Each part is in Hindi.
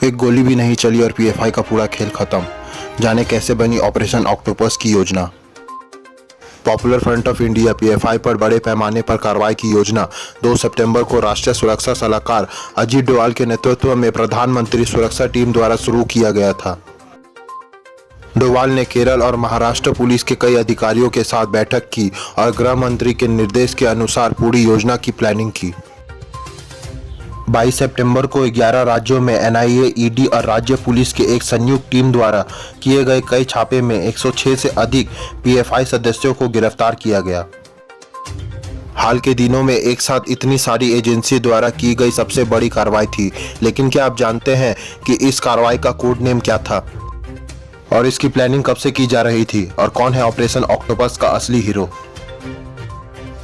एक गोली भी नहीं चली और पीएफआई का पूरा खेल खत्म। जाने कैसे बनी ऑपरेशन ऑक्टोपस की योजना। Popular front of India PFI पर बड़े पैमाने पर कार्रवाई की योजना 2 सितंबर को राष्ट्रीय सुरक्षा सलाहकार अजीत डोवाल के नेतृत्व में प्रधानमंत्री सुरक्षा टीम द्वारा शुरू किया गया था। डोवाल ने केरल और महाराष्ट्र पुलिस के कई अधिकारियों के साथ बैठक की और गृह मंत्री के निर्देश के अनुसार पूरी योजना की प्लानिंग की। 22 सितंबर को 11 राज्यों में एनआईए, ईडी और राज्य पुलिस के एक संयुक्त टीम द्वारा किए गए कई छापे में 106 से अधिक पीएफआई सदस्यों को गिरफ्तार किया गया। हाल के दिनों में एक साथ इतनी सारी एजेंसी द्वारा की गई सबसे बड़ी कार्रवाई थी। लेकिन क्या आप जानते हैं कि इस कार्रवाई का कोड नेम क्या था और इसकी प्लानिंग कब से की जा रही थी और कौन है ऑपरेशन ऑक्टोपस का असली हीरो।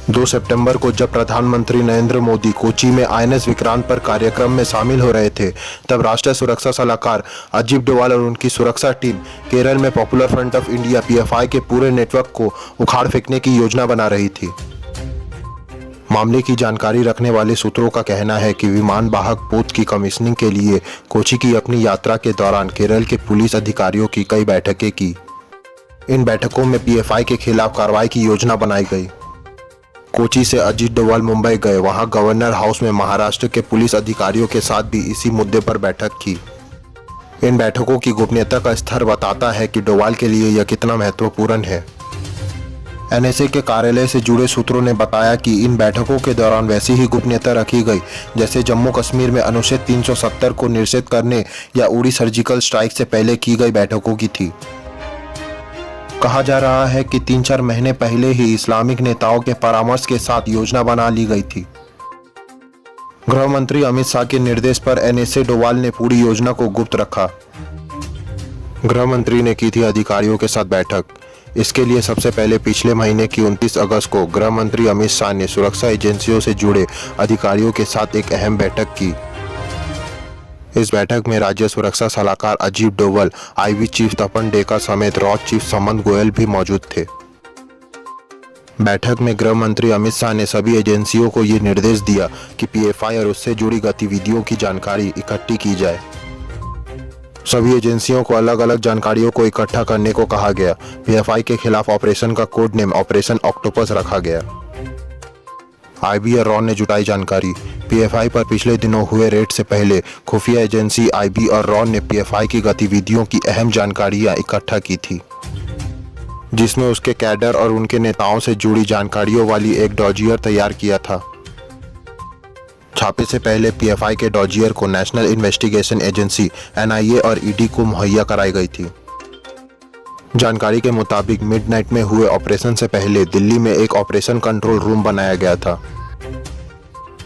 2 सितंबर को जब प्रधानमंत्री नरेंद्र मोदी कोची में आईएनएस विक्रांत पर कार्यक्रम में शामिल हो रहे थे, तब राष्ट्रीय सुरक्षा सलाहकार अजीत डोवाल और उनकी सुरक्षा टीम केरल में popular front of India PFI के पूरे नेटवर्क को उखाड़ फेंकने की योजना बना रही थी। मामले की जानकारी रखने वाले सूत्रों का कहना है कि विमान वाहक पोत की कमीशनिंग के लिए कोची की अपनी यात्रा के दौरान केरल के पुलिस अधिकारियों की कई बैठकें की। इन बैठकों में पीएफआई के खिलाफ कार्रवाई की योजना बनाई गई। कोची से अजीत डोवाल मुंबई गए, वहां गवर्नर हाउस में महाराष्ट्र के पुलिस अधिकारियों के साथ भी इसी मुद्दे पर बैठक की। इन बैठकों की गोपनीयता का स्तर बताता है कि डोवाल के लिए यह कितना महत्वपूर्ण है। एनएसए के कार्यालय से जुड़े सूत्रों ने बताया कि इन बैठकों के दौरान वैसी ही गोपनीयता रखी गई जैसे जम्मू कश्मीर में अनुच्छेद 370 को निरस्त करने या उड़ी सर्जिकल स्ट्राइक से पहले की गई बैठकों की थी। कहा जा रहा है कि 3-4 महीने पहले ही इस्लामिक नेताओं के परामर्श के साथ योजना बना ली गई थी। गृह मंत्री अमित शाह के निर्देश पर एनएसए डोवाल ने पूरी योजना को गुप्त रखा। गृह मंत्री ने की थी अधिकारियों के साथ बैठक। इसके लिए सबसे पहले पिछले महीने की 29 अगस्त को गृह मंत्री अमित शाह ने सुरक्षा एजेंसियों से जुड़े अधिकारियों के साथ एक अहम बैठक की। इस बैठक में राज्य सुरक्षा सलाहकार अजीत डोवाल, आईबी चीफ तपन डेका समेत रॉ चीफ समंत गोयल भी मौजूद थे। बैठक में गृह मंत्री अमित शाह ने सभी एजेंसियों को ये निर्देश दिया कि पीएफआई और उससे जुड़ी गतिविधियों की जानकारी इकट्ठी की जाए। सभी एजेंसियों को अलग अलग जानकारियों को इकट्ठा करने को कहा गया। पीएफआई के खिलाफ ऑपरेशन का कोड नेम ऑपरेशन ऑक्टोपस रखा गया। आईबी और रॉ ने जुटाई जानकारी। पीएफआई पर पिछले दिनों हुए रेड से पहले खुफिया एजेंसी आईबी और रॉ ने पीएफआई की गतिविधियों की अहम जानकारियां इकट्ठा की थी, जिसमें उसके कैडर और उनके नेताओं से जुड़ी जानकारियों वाली एक डॉजियर तैयार किया था। छापे से पहले पीएफआई के डॉजियर को नेशनल इन्वेस्टिगेशन एजेंसी एनआईए और ईडी को मुहैया कराई गई थी। जानकारी के मुताबिक मिडनाइट में हुए ऑपरेशन से पहले दिल्ली में एक ऑपरेशन कंट्रोल रूम बनाया गया था।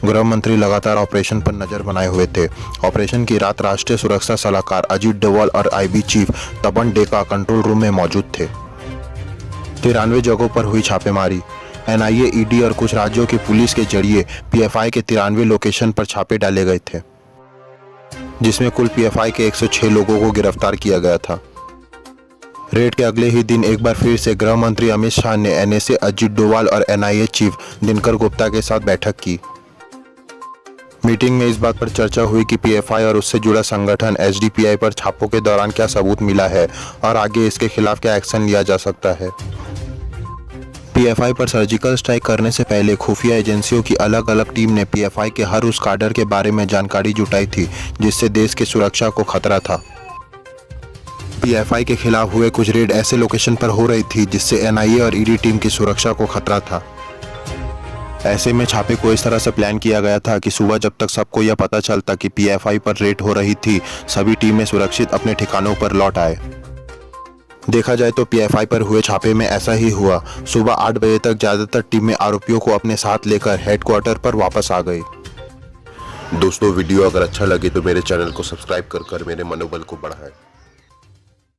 गृह मंत्री लगातार ऑपरेशन पर नजर बनाए हुए थे। ऑपरेशन की रात राष्ट्रीय सुरक्षा सलाहकार अजीत डोवाल और आईबी चीफ तपन डेका कंट्रोल रूम में मौजूद थे। 93 जगहों पर हुई छापेमारी। एनआईए, ईडी और कुछ राज्यों की पुलिस के जरिए पीएफआई के 93 लोकेशन पर छापे डाले गए थे, जिसमें कुल पीएफआई के 106 लोगों को गिरफ्तार किया गया था। रेड के अगले ही दिन एक बार फिर से गृह मंत्री अमित शाह ने एनएसए, अजीत डोवाल और एनआईए चीफ दिनकर गुप्ता के साथ बैठक की। मीटिंग में इस बात पर चर्चा हुई कि पीएफआई और उससे जुड़ा संगठन एसडीपीआई पर छापों के दौरान क्या सबूत मिला है और आगे इसके खिलाफ क्या एक्शन लिया जा सकता है। पीएफआई पर सर्जिकल स्ट्राइक करने से पहले खुफिया एजेंसियों की अलग अलग टीम ने पीएफआई के हर उस काडर के बारे में जानकारी जुटाई थी जिससे देश की सुरक्षा को खतरा था। पीएफआई के खिलाफ हुए कुछ रेड ऐसे लोकेशन पर हो रही थी जिससे एनआईए और ईडी टीम की सुरक्षा को खतरा था। ऐसे में छापे को इस तरह से प्लान किया गया था कि सुबह जब तक सबको यह पता चलता कि पीएफआई पर रेड हो रही थी, सभी टीमें सुरक्षित अपने ठिकानों पर लौट आए। देखा जाए तो पीएफआई पर हुए छापे में ऐसा ही हुआ। सुबह 8 बजे तक ज्यादातर टीमें आरोपियों को अपने साथ लेकर हेडक्वार्टर पर वापस आ गई। दोस्तों, वीडियो अगर अच्छा लगे तो मेरे चैनल को सब्सक्राइब कर मेरे मनोबल को बढ़ाएं।